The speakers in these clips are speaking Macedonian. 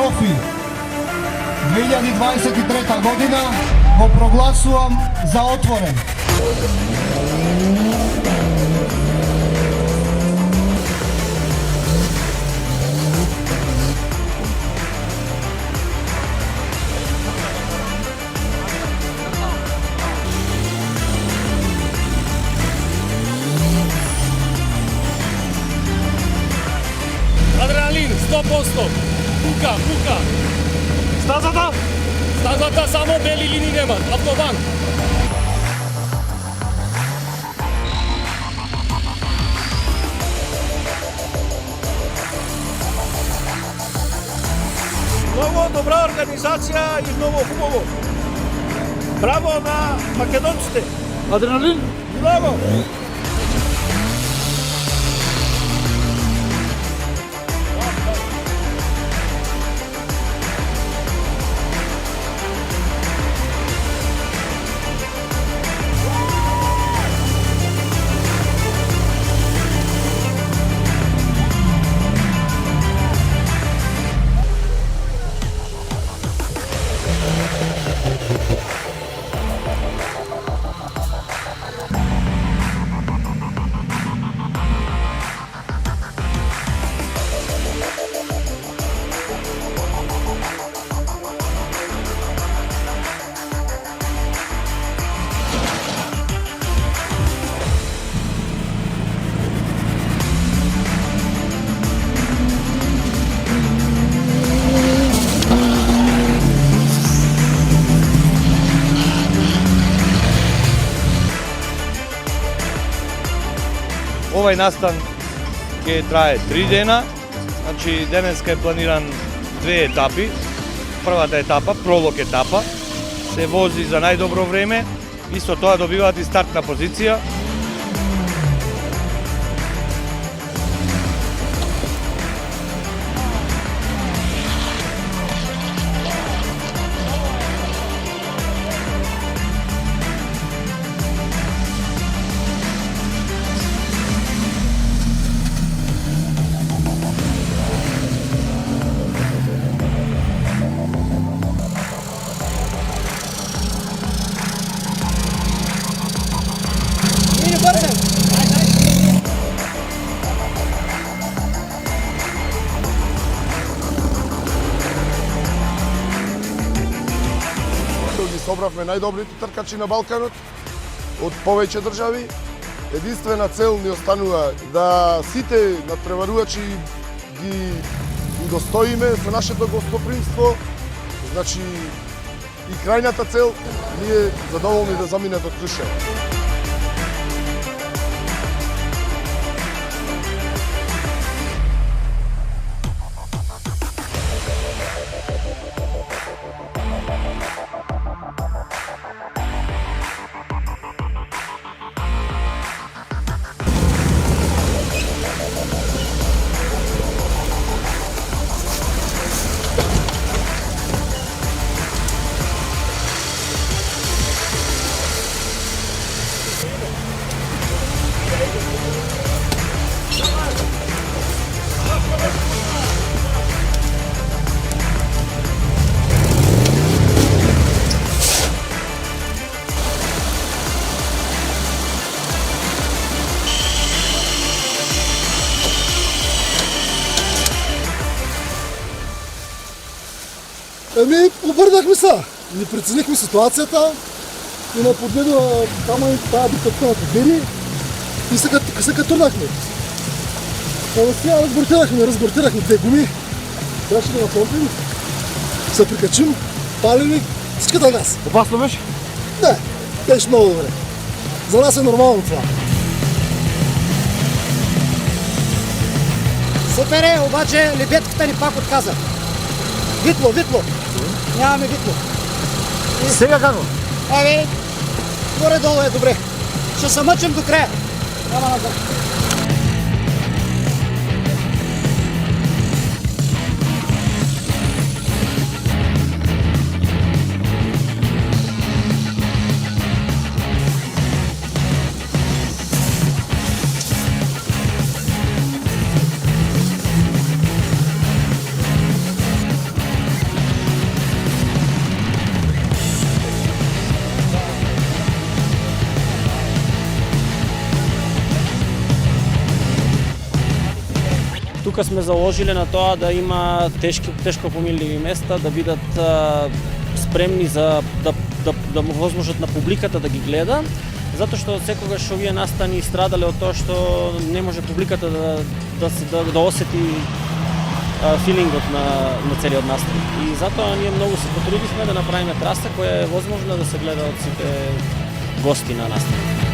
Скопје 2023 година го прогласувам за отворен. Адреналин 100%. Пука. Стазата? Стазата само бели линии нема. Автобан. Много добра организација и много хубаво. Браво на македонците. Адреналин? Браво! Овај настан ќе трае 3 дена, значи денеска е планиран 2 етапи. Првата етапа, пролог етапа, се вози за најдобро време, исто тоа добиваат и стартна позиција. Ги собравме најдобрите тркачи на Балканот од повеќе држави. Единствена цел ни останува да сите надпреварувачи ги удостоиме со нашето гостопримство. Значи и крајната цел ние задоволни да заминат од Крушево. Обърнахме се, не преценихме ситуацията и на подведа там и тази битъвка на победи и се катурнахме. Сега разбортирахме 2 гуми, трябваше да напомпим, се прикачим, палим и скита газ. Опасно беше? Не, беше много добре. За нас е нормално това. Супер е, обаче лебедката ни пак отказа. Витло. Нямаме витло. Сега какво? Горе-долу е добре. Ще се мъчим до края. Няма назад. тука сме заложиле на тоа да има тешко помилливи места, да бидат спремни за да му возможат на публиката да ги гледа, затоа што секогаш овие настани страдале од тоа што не може публиката да осети филингот на целиот настан. И затоа ние многу се потрудивме да направиме траса која е возможна да се гледа од сите гости на настанот.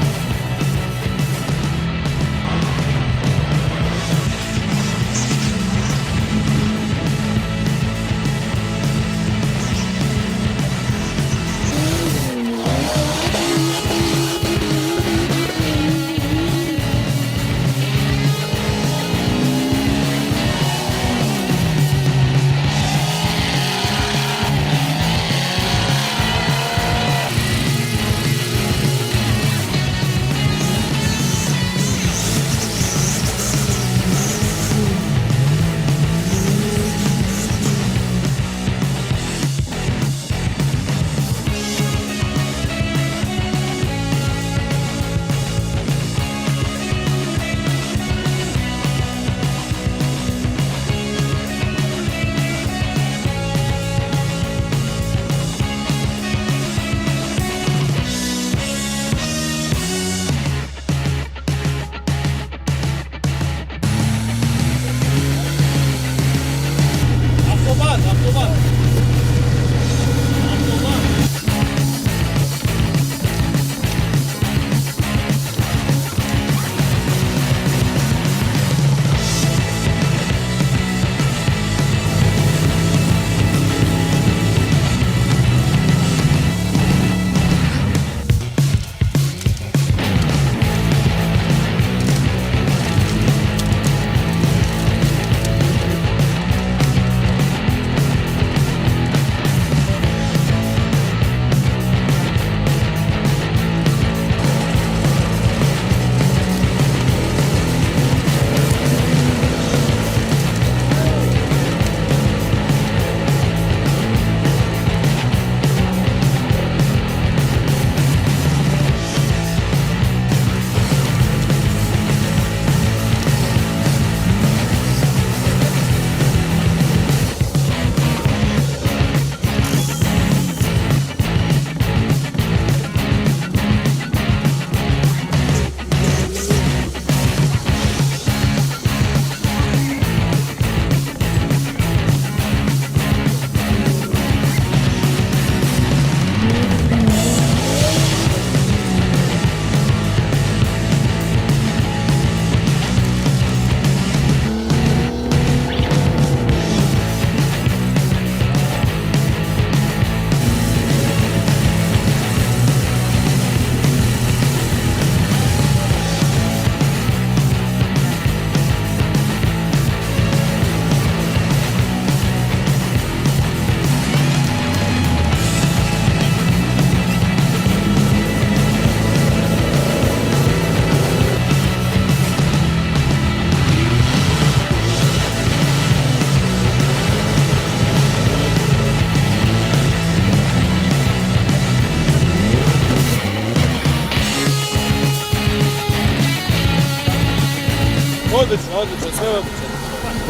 Odlično, sve odlično.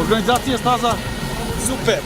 Organizacija staza? Super.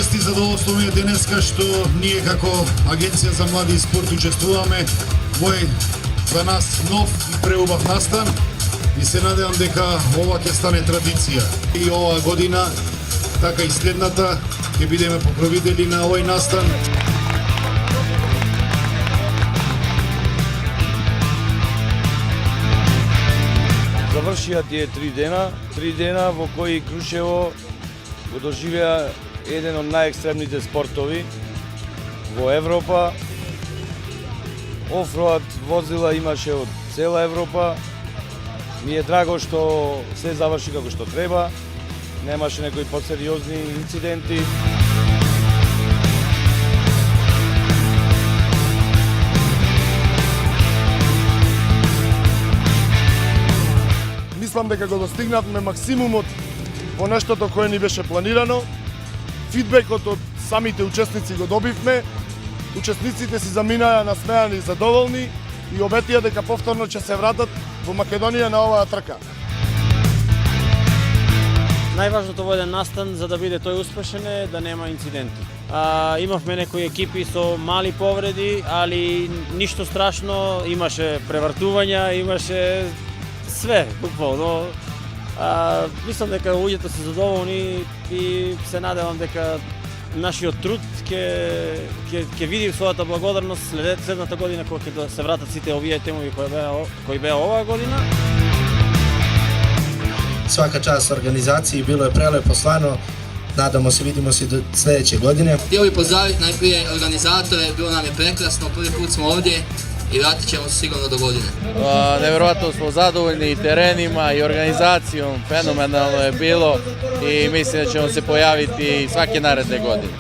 чест и задоволство ми е денеска што ние како Агенција за млади и спорт учествуваме во за нас нов и преубав настан и се надевам дека ова ќе стане традиција. И оваа година, така и следната, ќе бидеме покровители на овој настан. Завршија тие 3 дена во кои Крушево го доживеа еден од најекстремните спортови во Европа. Офроад возила имаше од цела Европа. Ми е драго што се заврши како што треба. Немаше некои посериозни инциденти. Мислам дека го достигнавме максимумот во нештото кое ни беше планирано. Фидбекот од самите учесници го добивме. Учесниците си заминаа насмеани и задоволни и обетија дека повторно ќе се вратат во Македонија на оваа трка. Најважното во еден настан за да биде тој успешен е да нема инциденти. Имавме некои екипи со мали повреди, али ништо страшно, имаше превртувања, имаше све, буквално. Мислам дека луѓето се задоволни и се надевам дека нашиот труд ќе види својата благодарност следната година кога ќе се вратат сите овие темови кои беа оваа година. Svaka čast organizaciji, bilo je prelepo, stvarno, nadamo se, vidimo se do sljedeće godine. Htio bih pozdraviti najprije organizatore, bilo nam je prekrasno, prvi put smo ovdje i vratit ćemo se sigurno do godine. Nevjerojatno smo zadovoljni i terenima i organizacijom, fenomenalno je bilo i mislim da ćemo se pojaviti svake naredne godine.